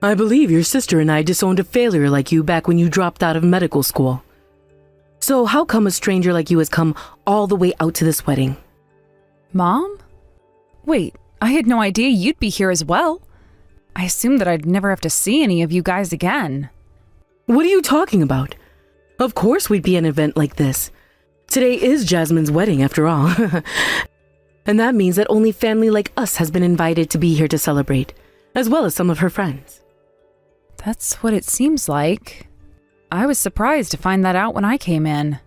I believe your sister and I disowned a failure like you back when you dropped out of medical school. So how come a stranger like you has come all the way out to this wedding? Mom? Wait, I had no idea you'd be here as well. I assumed that I'd never have to see any of you guys again. What are you talking about? Of course we'd be at an event like this. Today is Jasmine's wedding after all. And that means that only family like us has been invited to be here to celebrate, as well as some of her friends. That's what it seems like. I was surprised to find that out when I came in.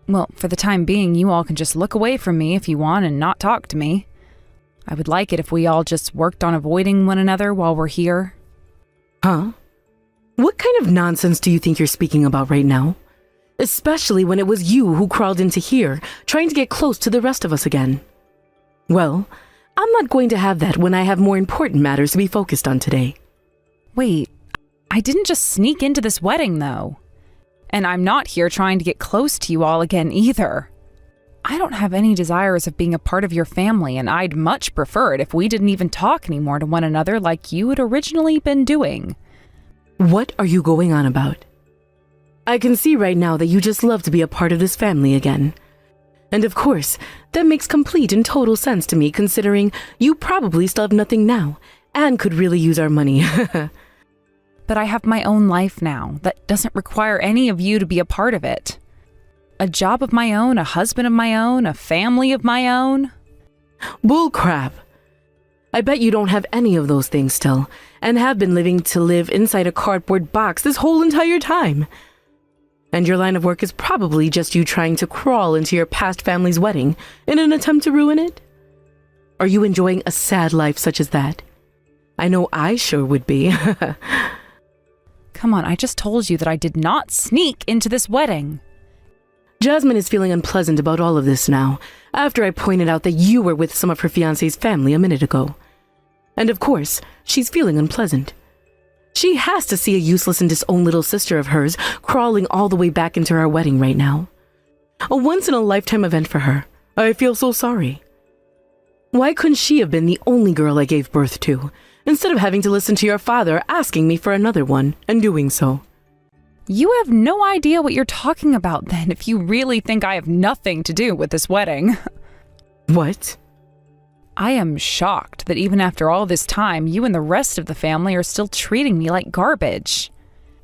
Well, for the time being, you all can just look away from me if you want and not talk to me. I would like it if we all just worked on avoiding one another while we're here. Huh? What kind of nonsense do you think you're speaking about right now? Especially when it was you who crawled into here, trying to get close to the rest of us again. Well, I'm not going to have that when I have more important matters to be focused on today. Wait, I didn't just sneak into this wedding, though. And I'm not here trying to get close to you all again either. I don't have any desires of being a part of your family, and I'd much prefer it if we didn't even talk anymore to one another like you had originally been doing. What are you going on about? I can see right now that you just love to be a part of this family again. And of course, that makes complete and total sense to me considering you probably still have nothing now and could really use our money. But I have my own life now that doesn't require any of you to be a part of it. A job of my own, a husband of my own, a family of my own. Bull crap. I bet you don't have any of those things still and have been living to live inside a cardboard box this whole entire time. And your line of work is probably just you trying to crawl into your past family's wedding in an attempt to ruin it? Are you enjoying a sad life such as that? I know I sure would be. Come on, I just told you that I did not sneak into this wedding. Jasmine is feeling unpleasant about all of this now, after I pointed out that you were with some of her fiancé's family a minute ago. And of course, she's feeling unpleasant. She has to see a useless and disowned little sister of hers crawling all the way back into our wedding right now. A once-in-a-lifetime event for her. I feel so sorry. Why couldn't she have been the only girl I gave birth to, instead of having to listen to your father asking me for another one, and doing so? You have no idea what you're talking about then if you really think I have nothing to do with this wedding. What? I am shocked that even after all this time, you and the rest of the family are still treating me like garbage.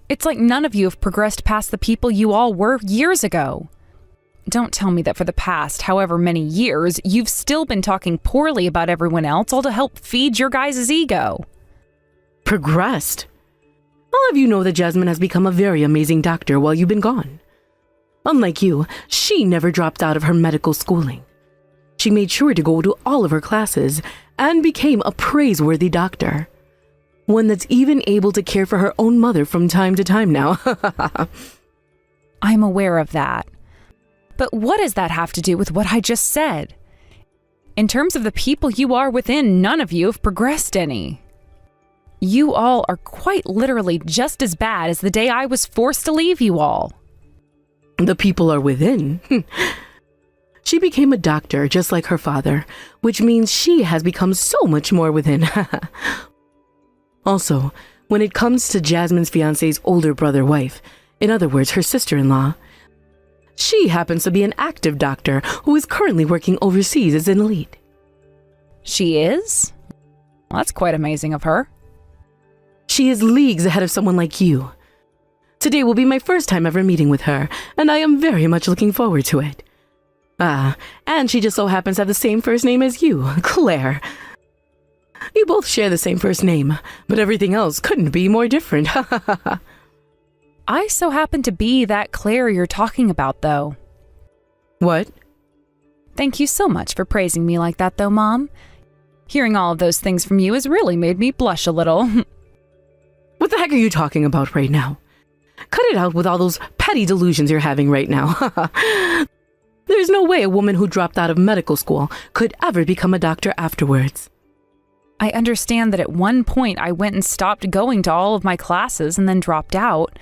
It's like none of you have progressed past the people you all were years ago. Don't tell me that for the past however many years, you've still been talking poorly about everyone else, all to help feed your guys' ego. Progressed? All of you know that Jasmine has become a very amazing doctor while you've been gone. Unlike you, she never dropped out of her medical schooling. She made sure to go to all of her classes and became a praiseworthy doctor. One that's even able to care for her own mother from time to time now. I'm aware of that. But what does that have to do with what I just said? In terms of the people you are within, none of you have progressed any. You all are quite literally just as bad as the day I was forced to leave you all. The people are within. She became a doctor just like her father, which means she has become so much more within. Also, when it comes to Jasmine's fiancé's older brother-wife, in other words, her sister-in-law, she happens to be an active doctor who is currently working overseas as an elite. She is? Well, that's quite amazing of her. She is leagues ahead of someone like you. Today will be my first time ever meeting with her, and I am very much looking forward to it. And she just so happens to have the same first name as you, Claire. You both share the same first name, but everything else couldn't be more different. I so happen to be that Claire you're talking about, though. What? Thank you so much for praising me like that, though, Mom. Hearing all of those things from you has really made me blush a little. What the heck are you talking about right now? Cut it out with all those petty delusions you're having right now. There's no way a woman who dropped out of medical school could ever become a doctor afterwards. I understand that at one point I went and stopped going to all of my classes and then dropped out.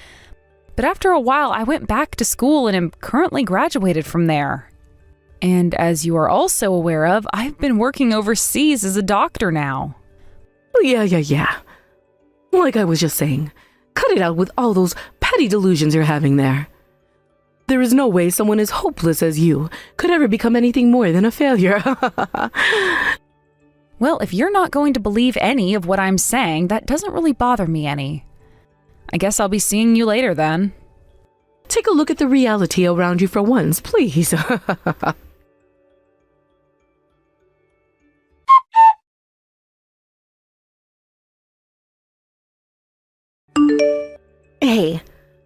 But after a while, I went back to school and am currently graduated from there. And as you are also aware of, I've been working overseas as a doctor now. Yeah. Like I was just saying, cut it out with all those petty delusions you're having there. There is no way someone as hopeless as you could ever become anything more than a failure. Well, if you're not going to believe any of what I'm saying, that doesn't really bother me any. I guess I'll be seeing you later then. Take a look at the reality around you for once, please. Hey,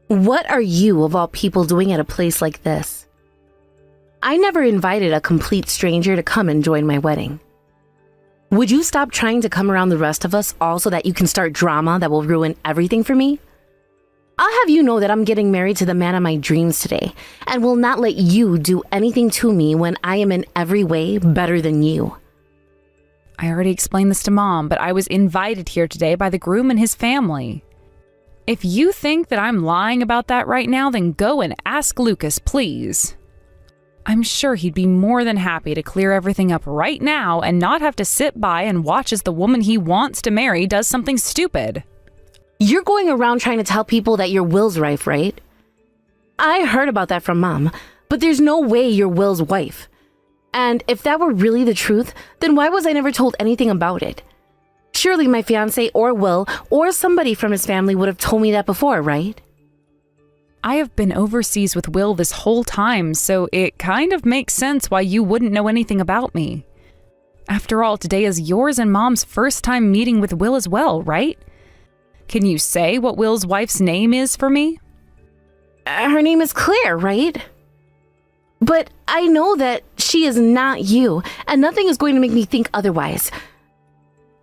what are you of all people doing at a place like this? I never invited a complete stranger to come and join my wedding. Would you stop trying to come around the rest of us all so that you can start drama that will ruin everything for me? I'll have you know that I'm getting married to the man of my dreams today and will not let you do anything to me when I am in every way better than you. I already explained this to Mom, but I was invited here today by the groom and his family. If you think that I'm lying about that right now, then go and ask Lucas, please. I'm sure he'd be more than happy to clear everything up right now and not have to sit by and watch as the woman he wants to marry does something stupid. You're going around trying to tell people that you're Will's wife, right? I heard about that from Mom, but there's no way you're Will's wife. And if that were really the truth, then why was I never told anything about it? Surely my fiancé or Will or somebody from his family would have told me that before, right? I have been overseas with Will this whole time, so it kind of makes sense why you wouldn't know anything about me. After all, today is yours and Mom's first time meeting with Will as well, right? Can you say what Will's wife's name is for me? Her name is Claire, right? But I know that she is not you, and nothing is going to make me think otherwise.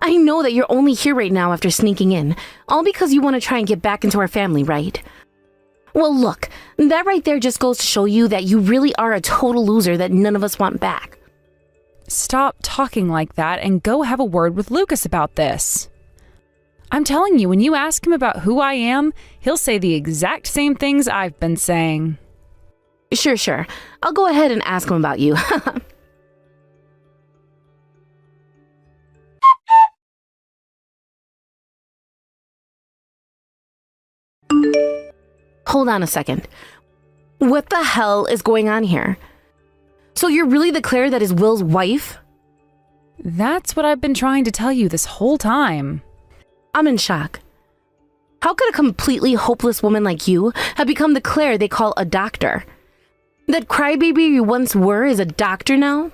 I know that you're only here right now after sneaking in, all because you want to try and get back into our family, right? Well, look, that right there just goes to show you that you really are a total loser that none of us want back. Stop talking like that and go have a word with Lucas about this. I'm telling you, when you ask him about who I am, he'll say the exact same things I've been saying. Sure. I'll go ahead and ask him about you. Hold on a second. What the hell is going on here? So you're really the Claire that is Will's wife? That's what I've been trying to tell you this whole time. I'm in shock. How could a completely hopeless woman like you have become the Claire they call a doctor? That crybaby you once were is a doctor now?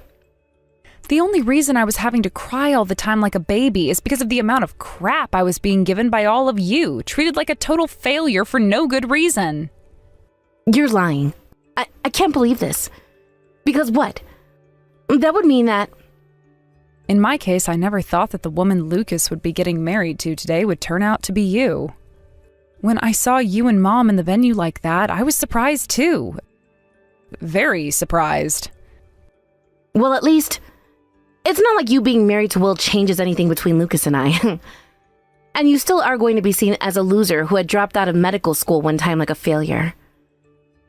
The only reason I was having to cry all the time like a baby is because of the amount of crap I was being given by all of you, treated like a total failure for no good reason. You're lying. I can't believe this. Because what? That would mean that... In my case, I never thought that the woman Lucas would be getting married to today would turn out to be you. When I saw you and Mom in the venue like that, I was surprised too. Very surprised. Well, at least... It's not like you being married to Will changes anything between Lucas and I. And you still are going to be seen as a loser who had dropped out of medical school one time like a failure.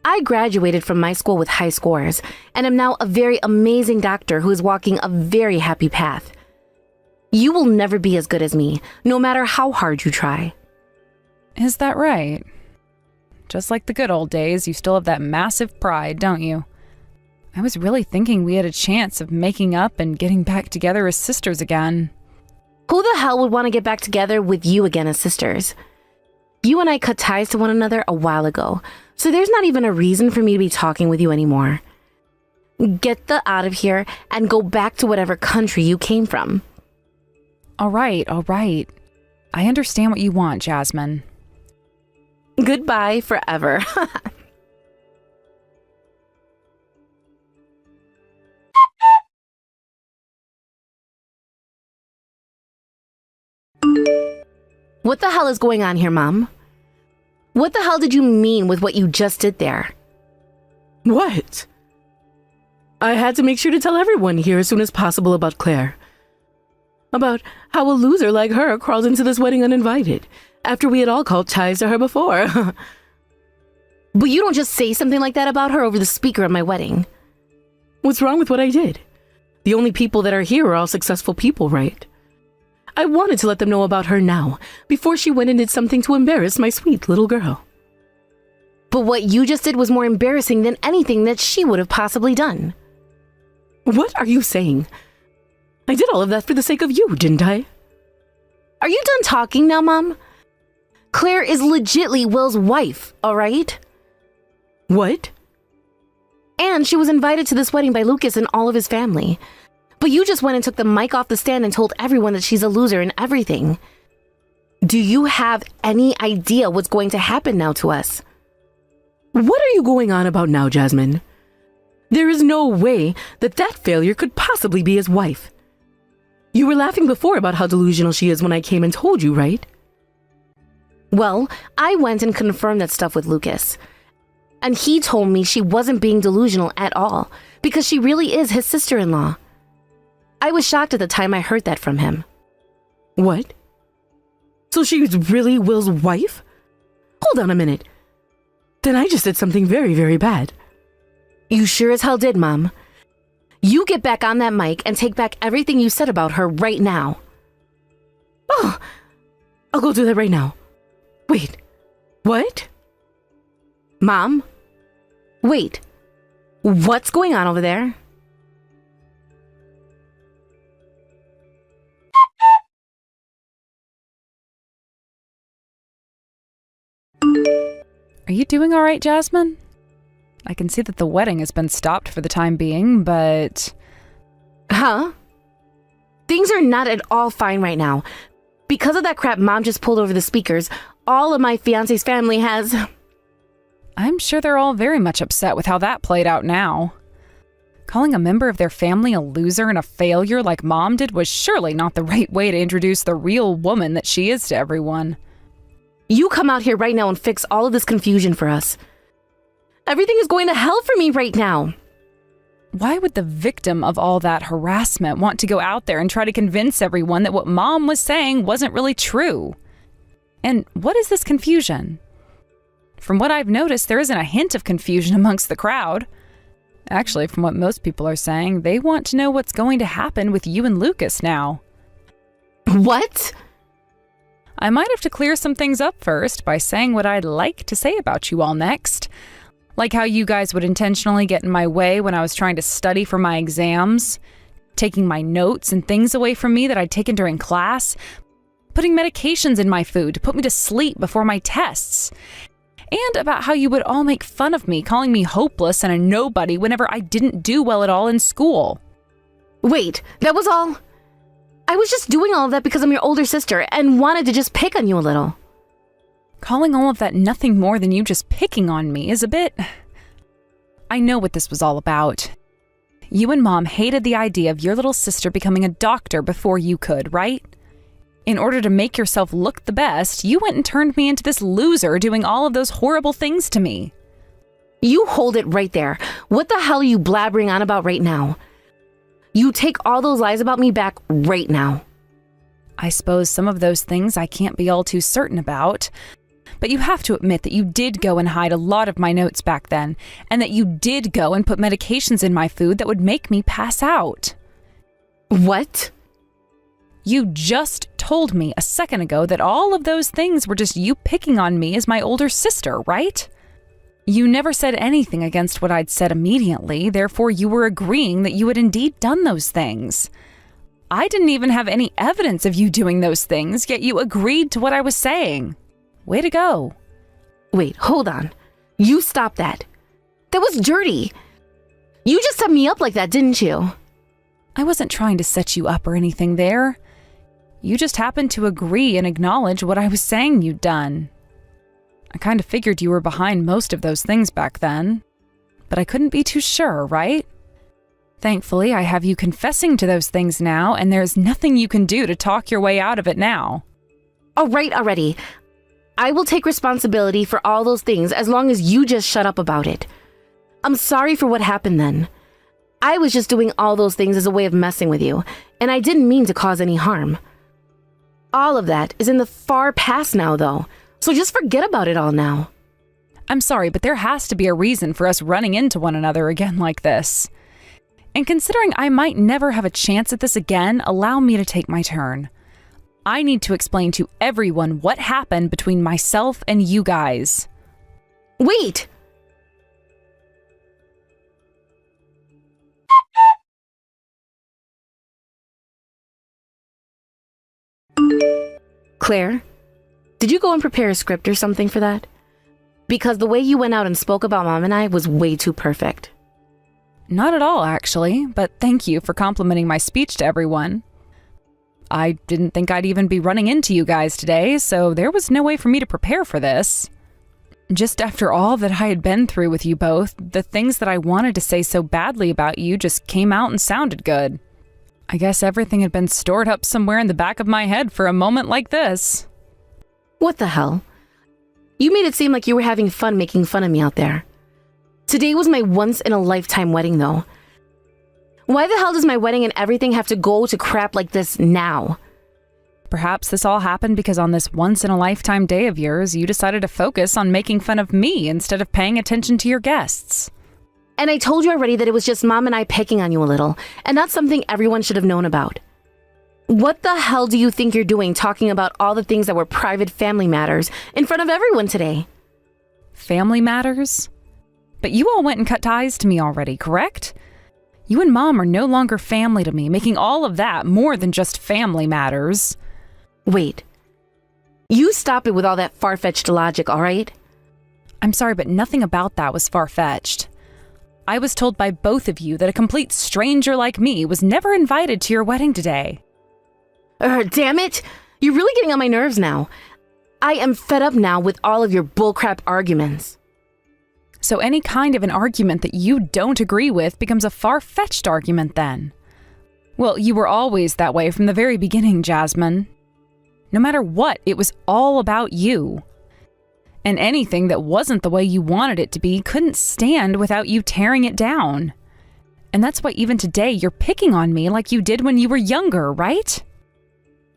I graduated from my school with high scores, and am now a very amazing doctor who is walking a very happy path. You will never be as good as me, no matter how hard you try. Is that right? Just like the good old days, you still have that massive pride, don't you? I was really thinking we had a chance of making up and getting back together as sisters again. Who the hell would want to get back together with you again as sisters? You and I cut ties to one another a while ago, so there's not even a reason for me to be talking with you anymore. Get the out of here and go back to whatever country you came from. All right. I understand what you want, Jasmine. Goodbye forever. What the hell is going on here, Mom? What the hell did you mean with what you just did there? What? I had to make sure to tell everyone here as soon as possible about Claire. About how a loser like her crawled into this wedding uninvited, after we had all called ties to her before. But you don't just say something like that about her over the speaker at my wedding. What's wrong with what I did? The only people that are here are all successful people, right? I wanted to let them know about her now, before she went and did something to embarrass my sweet little girl. But what you just did was more embarrassing than anything that she would have possibly done. What are you saying? I did all of that for the sake of you, didn't I? Are you done talking now, Mom? Claire is legitly Will's wife, all right? What? And she was invited to this wedding by Lucas and all of his family. But you just went and took the mic off the stand and told everyone that she's a loser and everything. Do you have any idea what's going to happen now to us? What are you going on about now, Jasmine? There is no way that failure could possibly be his wife. You were laughing before about how delusional she is when I came and told you, right? Well, I went and confirmed that stuff with Lucas. And he told me she wasn't being delusional at all, because she really is his sister-in-law. I was shocked at the time I heard that from him. What? So she's really Will's wife? Hold on a minute. Then I just did something very, very bad. You sure as hell did, Mom. You get back on that mic and take back everything you said about her right now. Oh, I'll go do that right now. Wait, what? Mom? Wait, what's going on over there? Are you doing all right, Jasmine? I can see that the wedding has been stopped for the time being, but... Huh? Things are not at all fine right now. Because of that crap Mom just pulled over the speakers, all of my fiancé's family has... I'm sure they're all very much upset with how that played out now. Calling a member of their family a loser and a failure like Mom did was surely not the right way to introduce the real woman that she is to everyone. You come out here right now and fix all of this confusion for us. Everything is going to hell for me right now. Why would the victim of all that harassment want to go out there and try to convince everyone that what Mom was saying wasn't really true? And what is this confusion? From what I've noticed, there isn't a hint of confusion amongst the crowd. Actually, from what most people are saying, they want to know what's going to happen with you and Lucas now. What? I might have to clear some things up first by saying what I'd like to say about you all next. Like how you guys would intentionally get in my way when I was trying to study for my exams, taking my notes and things away from me that I'd taken during class, putting medications in my food to put me to sleep before my tests, and about how you would all make fun of me, calling me hopeless and a nobody whenever I didn't do well at all in school. Wait, that was all? I was just doing all of that because I'm your older sister and wanted to just pick on you a little. Calling all of that nothing more than you just picking on me is a bit... I know what this was all about. You and Mom hated the idea of your little sister becoming a doctor before you could, right? In order to make yourself look the best, you went and turned me into this loser doing all of those horrible things to me. You hold it right there. What the hell are you blabbering on about right now? You take all those lies about me back right now. I suppose some of those things I can't be all too certain about. But you have to admit that you did go and hide a lot of my notes back then, and that you did go and put medications in my food that would make me pass out. What? You just told me a second ago that all of those things were just you picking on me as my older sister, right? You never said anything against what I'd said immediately, therefore you were agreeing that you had indeed done those things. I didn't even have any evidence of you doing those things, yet you agreed to what I was saying. Way to go. Wait, hold on. You stop that. That was dirty. You just set me up like that, didn't you? I wasn't trying to set you up or anything there. You just happened to agree and acknowledge what I was saying you'd done. I kind of figured you were behind most of those things back then, but I couldn't be too sure, right? Thankfully, I have you confessing to those things now, and there's nothing you can do to talk your way out of it now. All right, already. I will take responsibility for all those things as long as you just shut up about it. I'm sorry for what happened then. I was just doing all those things as a way of messing with you, and I didn't mean to cause any harm. All of that is in the far past now, though, so just forget about it all now. I'm sorry, but there has to be a reason for us running into one another again like this. And considering I might never have a chance at this again, allow me to take my turn. I need to explain to everyone what happened between myself and you guys. Wait! Claire, did you go and prepare a script or something for that? Because the way you went out and spoke about Mom and I was way too perfect. Not at all, actually, but thank you for complimenting my speech to everyone. I didn't think I'd even be running into you guys today, so there was no way for me to prepare for this. Just after all that I had been through with you both, the things that I wanted to say so badly about you just came out and sounded good. I guess everything had been stored up somewhere in the back of my head for a moment like this. What the hell? You made it seem like you were having fun making fun of me out there. Today was my once-in-a-lifetime wedding, though. Why the hell does my wedding and everything have to go to crap like this now? Perhaps this all happened because on this once-in-a-lifetime day of yours, you decided to focus on making fun of me instead of paying attention to your guests. And I told you already that it was just Mom and I picking on you a little, and that's something everyone should have known about. What the hell do you think you're doing talking about all the things that were private family matters in front of everyone today? Family matters? But you all went and cut ties to me already, correct? You and Mom are no longer family to me, making all of that more than just family matters. Wait. You stop it with all that far-fetched logic, all right? I'm sorry, but nothing about that was far-fetched. I was told by both of you that a complete stranger like me was never invited to your wedding today. Damn it! You're really getting on my nerves now. I am fed up now with all of your bullcrap arguments. So any kind of an argument that you don't agree with becomes a far-fetched argument then. Well, you were always that way from the very beginning, Jasmine. No matter what, it was all about you. And anything that wasn't the way you wanted it to be couldn't stand without you tearing it down. And that's why even today you're picking on me like you did when you were younger, right?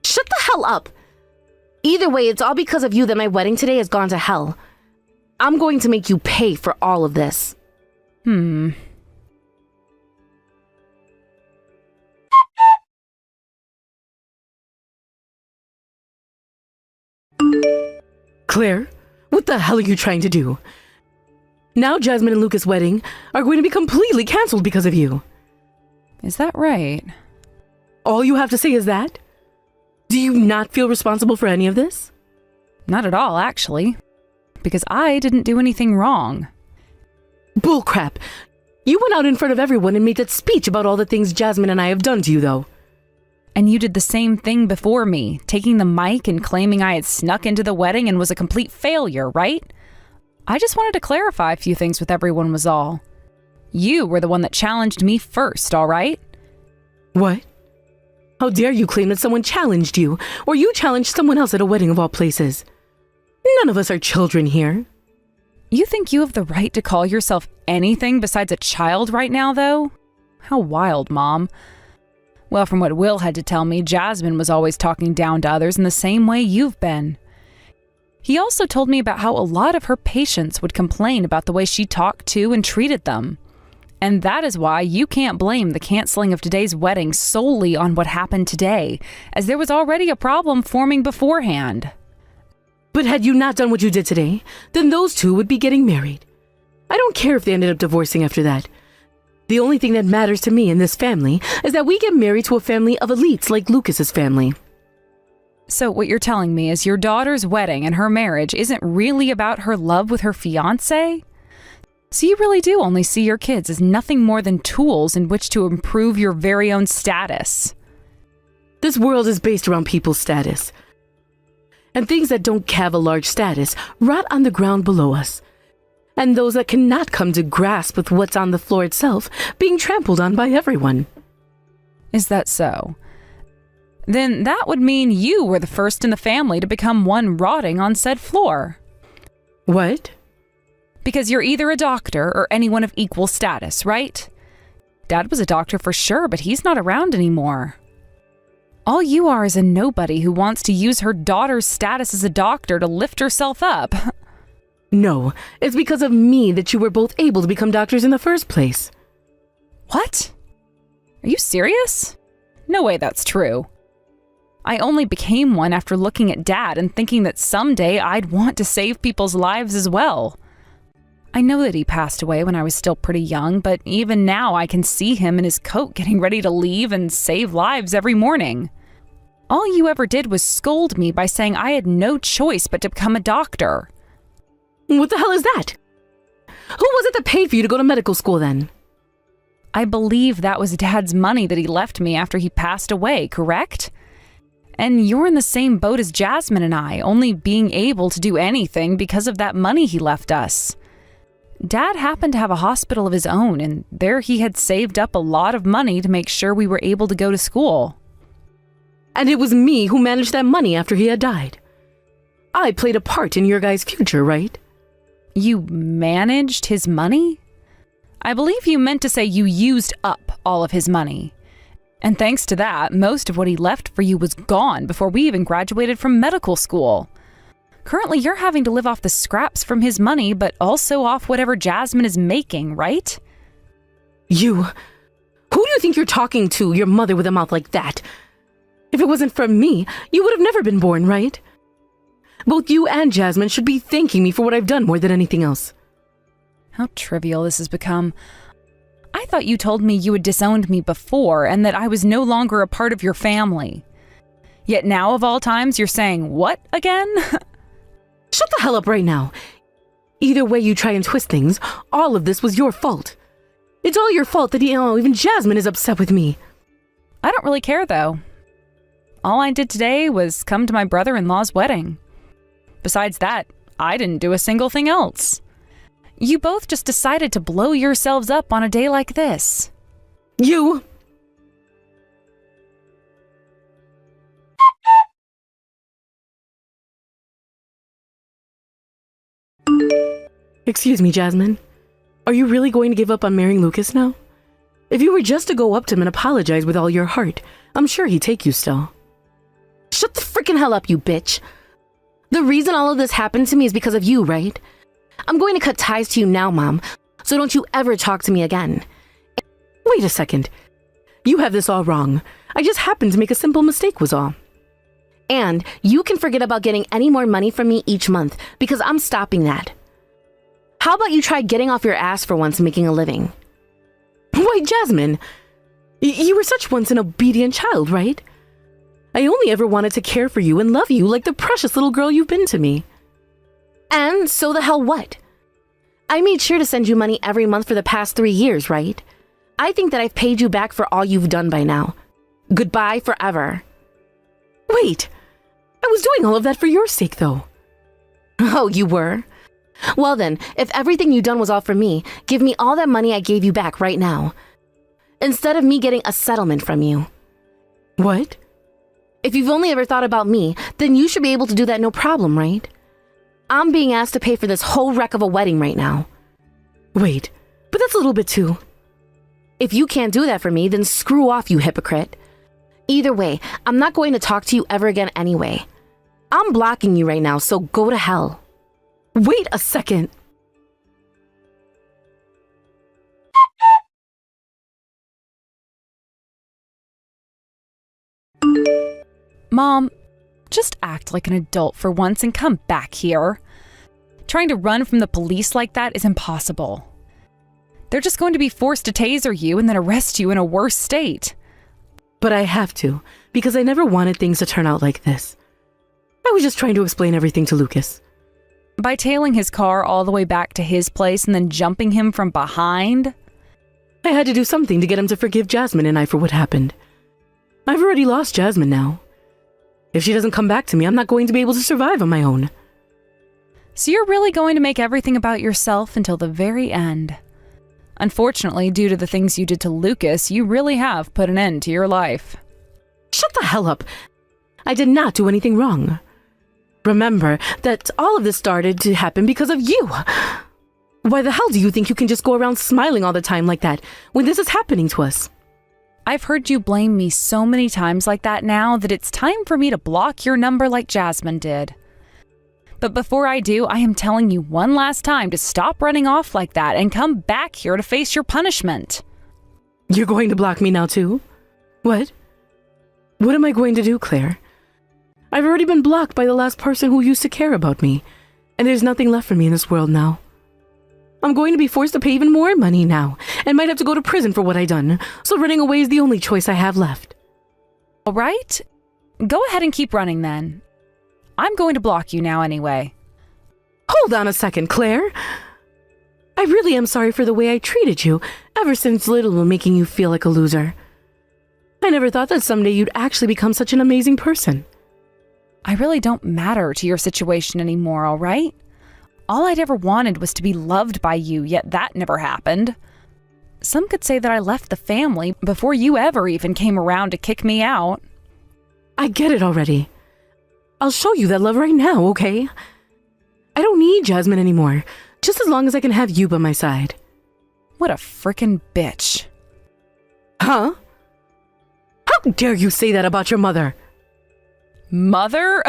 Shut the hell up! Either way, it's all because of you that my wedding today has gone to hell. I'm going to make you pay for all of this. Claire, what the hell are you trying to do? Now Jasmine and Lucas' wedding are going to be completely cancelled because of you. Is that right? All you have to say is that? Do you not feel responsible for any of this? Not at all, actually. Because I didn't do anything wrong. Bullcrap! You went out in front of everyone and made that speech about all the things Jasmine and I have done to you, though. And you did the same thing before me, taking the mic and claiming I had snuck into the wedding and was a complete failure, right? I just wanted to clarify a few things with everyone was all. You were the one that challenged me first, all right? What? How dare you claim that someone challenged you, or you challenged someone else at a wedding of all places? None of us are children here. You think you have the right to call yourself anything besides a child right now, though? How wild, Mom. Well, from what Will had to tell me, Jasmine was always talking down to others in the same way you've been. He also told me about how a lot of her patients would complain about the way she talked to and treated them. And that is why you can't blame the canceling of today's wedding solely on what happened today, as there was already a problem forming beforehand. But had you not done what you did today, then those two would be getting married. I don't care if they ended up divorcing after that. The only thing that matters to me in this family is that we get married to a family of elites like Lucas's family. So what you're telling me is your daughter's wedding and her marriage isn't really about her love with her fiancé? So you really do only see your kids as nothing more than tools in which to improve your very own status. This world is based around people's status. And things that don't have a large status rot on the ground below us. And those that cannot come to grasp with what's on the floor itself being trampled on by everyone. Is that so? Then that would mean you were the first in the family to become one rotting on said floor. What? Because you're either a doctor or anyone of equal status, right? Dad was a doctor for sure, but he's not around anymore. All you are is a nobody who wants to use her daughter's status as a doctor to lift herself up. No, it's because of me that you were both able to become doctors in the first place. What? Are you serious? No way that's true. I only became one after looking at Dad and thinking that someday I'd want to save people's lives as well. I know that he passed away when I was still pretty young, but even now I can see him in his coat getting ready to leave and save lives every morning. All you ever did was scold me by saying I had no choice but to become a doctor. What the hell is that? Who was it that paid for you to go to medical school then? I believe that was Dad's money that he left me after he passed away, correct? And you're in the same boat as Jasmine and I, only being able to do anything because of that money he left us. Dad happened to have a hospital of his own, and there he had saved up a lot of money to make sure we were able to go to school. And it was me who managed that money after he had died. I played a part in your guys' future, right? You managed his money? I believe you meant to say you used up all of his money. And thanks to that, most of what he left for you was gone before we even graduated from medical school. Currently, you're having to live off the scraps from his money, but also off whatever Jasmine is making, right? You... Who do you think you're talking to, your mother with a mouth like that? If it wasn't for me, you would have never been born, right? Both you and Jasmine should be thanking me for what I've done more than anything else. How trivial this has become. I thought you told me you had disowned me before and that I was no longer a part of your family. Yet now, of all times, you're saying what again? Shut the hell up right now. Either way you try and twist things, all of this was your fault. It's all your fault that even Jasmine is upset with me. I don't really care, though. All I did today was come to my brother-in-law's wedding. Besides that, I didn't do a single thing else. You both just decided to blow yourselves up on a day like this. You... Excuse me, Jasmine. Are you really going to give up on marrying Lucas now? If you were just to go up to him and apologize with all your heart, I'm sure he'd take you still. Shut the freaking hell up, you bitch. The reason all of this happened to me is because of you, right? I'm going to cut ties to you now, Mom, so don't you ever talk to me again. Wait a second. You have this all wrong. I just happened to make a simple mistake was all. And you can forget about getting any more money from me each month, because I'm stopping that. How about you try getting off your ass for once and making a living? Why, Jasmine, you were such once an obedient child, right? I only ever wanted to care for you and love you like the precious little girl you've been to me. And so the hell what? I made sure to send you money every month for the past 3 years, right? I think that I've paid you back for all you've done by now. Goodbye forever. Wait, I was doing all of that for your sake, though. Oh, you were? Well then, if everything you done was all for me, give me all that money I gave you back right now. Instead of me getting a settlement from you. What? If you've only ever thought about me, then you should be able to do that no problem, right? I'm being asked to pay for this whole wreck of a wedding right now. Wait, but that's a little bit too... If you can't do that for me, then screw off, you hypocrite. Either way, I'm not going to talk to you ever again anyway. I'm blocking you right now, so go to hell. Wait a second. Mom, just act like an adult for once and come back here. Trying to run from the police like that is impossible. They're just going to be forced to taser you and then arrest you in a worse state. But I have to, because I never wanted things to turn out like this. I was just trying to explain everything to Lucas. By tailing his car all the way back to his place and then jumping him from behind? I had to do something to get him to forgive Jasmine and I for what happened. I've already lost Jasmine now. If she doesn't come back to me, I'm not going to be able to survive on my own. So you're really going to make everything about yourself until the very end. Unfortunately, due to the things you did to Lucas, you really have put an end to your life. Shut the hell up. I did not do anything wrong. Remember that all of this started to happen because of you. Why the hell do you think you can just go around smiling all the time like that when this is happening to us? I've heard you blame me so many times like that now that it's time for me to block your number like Jasmine did. But before I do, I am telling you one last time to stop running off like that and come back here to face your punishment. You're going to block me now too? What? What am I going to do, Claire? I've already been blocked by the last person who used to care about me, and there's nothing left for me in this world now. I'm going to be forced to pay even more money now, and might have to go to prison for what I done, so running away is the only choice I have left. All right. Go ahead and keep running then. I'm going to block you now anyway. Hold on a second, Claire. I really am sorry for the way I treated you ever since Little making you feel like a loser. I never thought that someday you'd actually become such an amazing person. I really don't matter to your situation anymore, all right? All I'd ever wanted was to be loved by you, yet that never happened. Some could say that I left the family before you ever even came around to kick me out. I get it already. I'll show you that love right now, okay? I don't need Jasmine anymore, just as long as I can have you by my side. What a frickin' bitch. Huh? How dare you say that about your mother? Mother?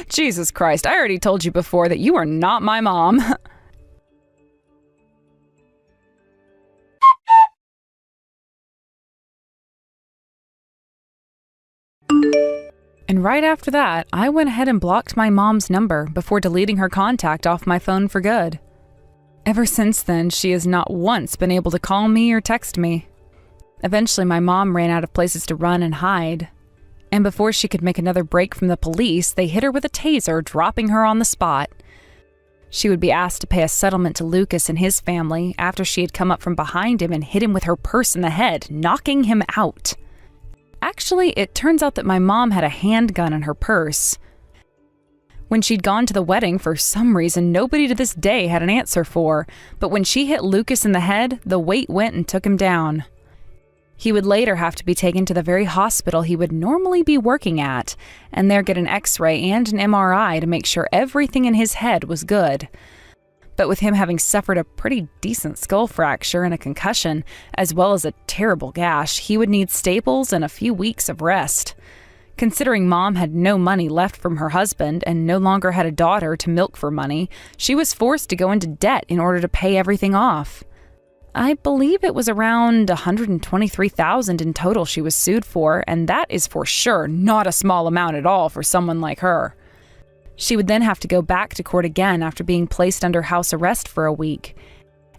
Jesus Christ, I already told you before that you are not my mom. And right after that, I went ahead and blocked my mom's number before deleting her contact off my phone for good. Ever since then, she has not once been able to call me or text me. Eventually, my mom ran out of places to run and hide. And before she could make another break from the police, they hit her with a taser, dropping her on the spot. She would be asked to pay a settlement to Lucas and his family after she had come up from behind him and hit him with her purse in the head, knocking him out. Actually, it turns out that my mom had a handgun in her purse. When she'd gone to the wedding, for some reason, nobody to this day had an answer for, but when she hit Lucas in the head, the weight went and took him down. He would later have to be taken to the very hospital he would normally be working at, and there get an X-ray and an MRI to make sure everything in his head was good. But with him having suffered a pretty decent skull fracture and a concussion, as well as a terrible gash, he would need staples and a few weeks of rest. Considering Mom had no money left from her husband and no longer had a daughter to milk for money, she was forced to go into debt in order to pay everything off. I believe it was around $123,000 in total she was sued for, and that is for sure not a small amount at all for someone like her. She would then have to go back to court again after being placed under house arrest for a week.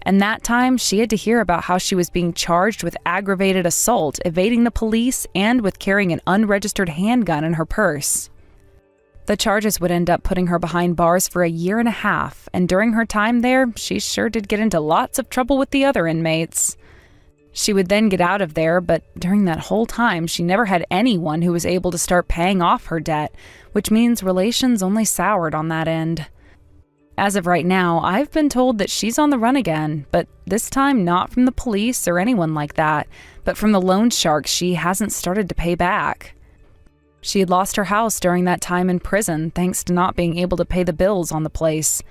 And that time, she had to hear about how she was being charged with aggravated assault, evading the police, and with carrying an unregistered handgun in her purse. The charges would end up putting her behind bars for 1.5 years, and during her time there, she sure did get into lots of trouble with the other inmates. She would then get out of there, but during that whole time, she never had anyone who was able to start paying off her debt, which means relations only soured on that end. As of right now, I've been told that she's on the run again, but this time not from the police or anyone like that, but from the loan sharks she hasn't started to pay back. She had lost her house during that time in prison thanks to not being able to pay the bills on the place,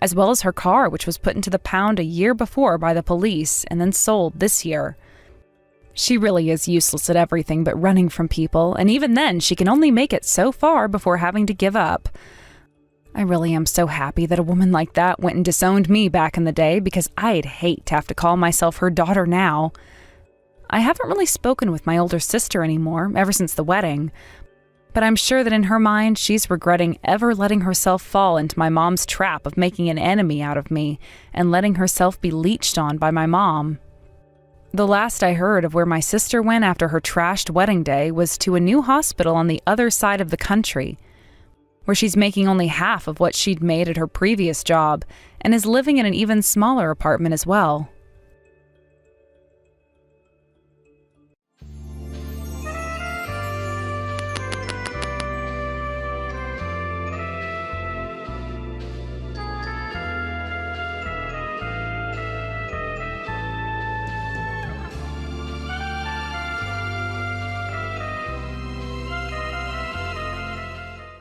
as well as her car, which was put into the pound 1 year before by the police and then sold this year. She really is useless at everything but running from people, and even then she can only make it so far before having to give up. I really am so happy that a woman like that went and disowned me back in the day, because I'd hate to have to call myself her daughter now. I haven't really spoken with my older sister anymore ever since the wedding, but I'm sure that in her mind she's regretting ever letting herself fall into my mom's trap of making an enemy out of me and letting herself be leeched on by my mom. The last I heard of where my sister went after her trashed wedding day was to a new hospital on the other side of the country, where she's making only half of what she'd made at her previous job and is living in an even smaller apartment as well.